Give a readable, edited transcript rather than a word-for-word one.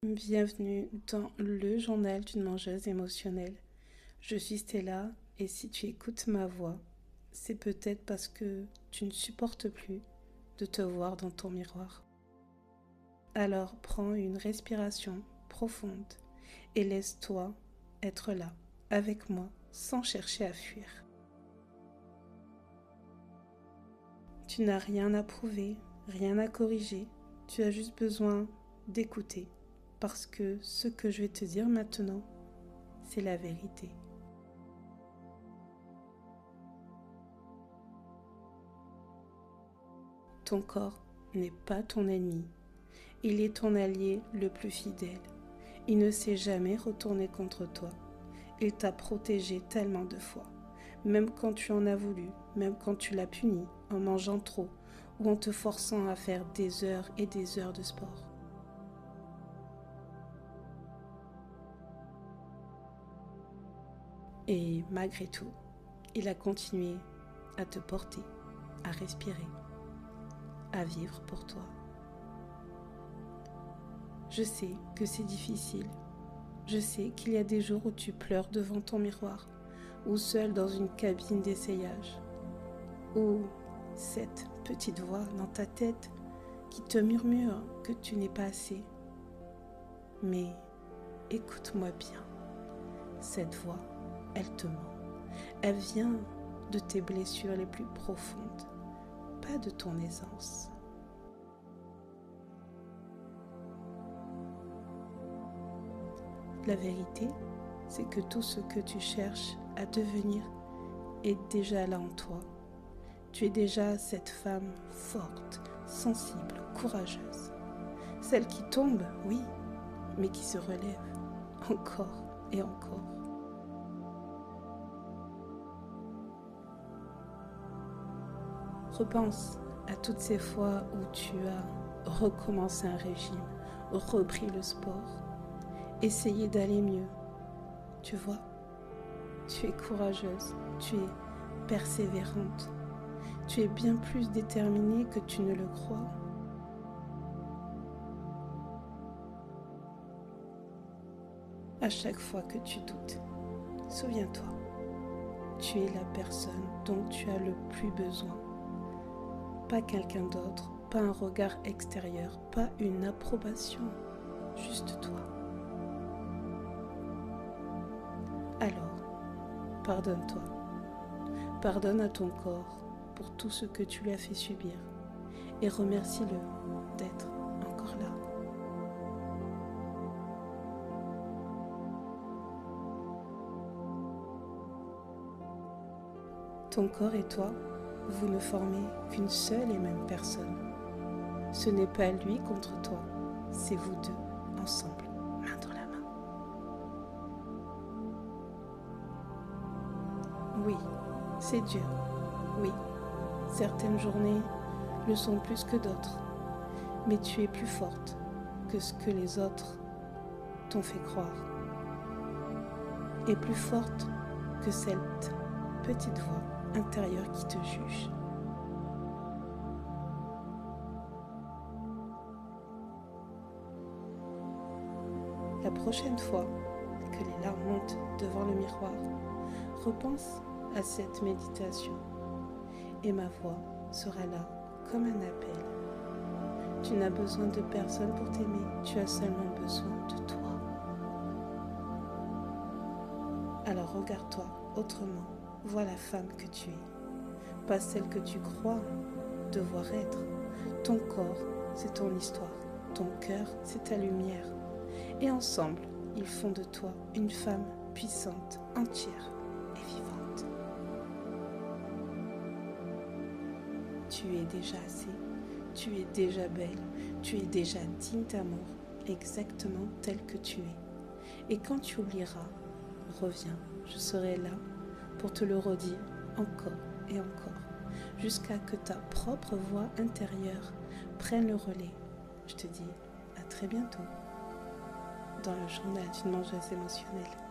Bienvenue dans le journal d'une mangeuse émotionnelle. Je suis Stella et si tu écoutes ma voix, c'est peut-être parce que tu ne supportes plus de te voir dans ton miroir. Alors prends une respiration profonde et laisse-toi être là, avec moi, sans chercher à fuir. Tu n'as rien à prouver, rien à corriger, tu as juste besoin d'écouter. Parce que ce que je vais te dire maintenant, c'est la vérité. Ton corps n'est pas ton ennemi. Il est ton allié le plus fidèle. Il ne s'est jamais retourné contre toi. Il t'a protégé tellement de fois. Même quand tu en as voulu, même quand tu l'as puni en mangeant trop ou en te forçant à faire des heures et des heures de sport. Et malgré tout, il a continué à te porter, à respirer, à vivre pour toi. Je sais que c'est difficile. Je sais qu'il y a des jours où tu pleures devant ton miroir, ou seul dans une cabine d'essayage, ou cette petite voix dans ta tête qui te murmure que tu n'es pas assez. Mais écoute-moi bien, cette voix, elle te ment. Elle vient de tes blessures les plus profondes, pas de ton aisance. La vérité, c'est que tout ce que tu cherches à devenir est déjà là en toi. Tu es déjà cette femme forte, sensible, courageuse. Celle qui tombe, oui, mais qui se relève encore et encore. Repense à toutes ces fois où tu as recommencé un régime, repris le sport, essayé d'aller mieux. Tu vois, tu es courageuse, tu es persévérante, tu es bien plus déterminée que tu ne le crois. À chaque fois que tu doutes, souviens-toi, tu es la personne dont tu as le plus besoin. Pas quelqu'un d'autre, pas un regard extérieur, pas une approbation, juste toi. Alors, pardonne-toi. Pardonne à ton corps pour tout ce que tu lui as fait subir et remercie-le d'être encore là. Ton corps et toi, vous ne formez qu'une seule et même personne. Ce n'est pas lui contre toi, c'est vous deux, ensemble, main dans la main. Oui, c'est dur. Oui, certaines journées le sont plus que d'autres. Mais tu es plus forte que ce que les autres t'ont fait croire. Et plus forte que cette petite voix intérieure qui te juge. La prochaine fois que les larmes montent devant le miroir, repense à cette méditation et ma voix sera là comme un appel. Tu n'as besoin de personne pour t'aimer, tu as seulement besoin de toi. Alors regarde-toi autrement, vois la femme que tu es, pas celle que tu crois devoir être. Ton corps, c'est ton histoire, ton cœur, c'est ta lumière. Et ensemble, ils font de toi une femme puissante, entière et vivante. Tu es déjà assez, tu es déjà belle, tu es déjà digne d'amour, exactement telle que tu es. Et quand tu oublieras, reviens, je serai là pour te le redire encore et encore, jusqu'à que ta propre voix intérieure prenne le relais. Je te dis à très bientôt dans le journal d'une mangeuse émotionnelle.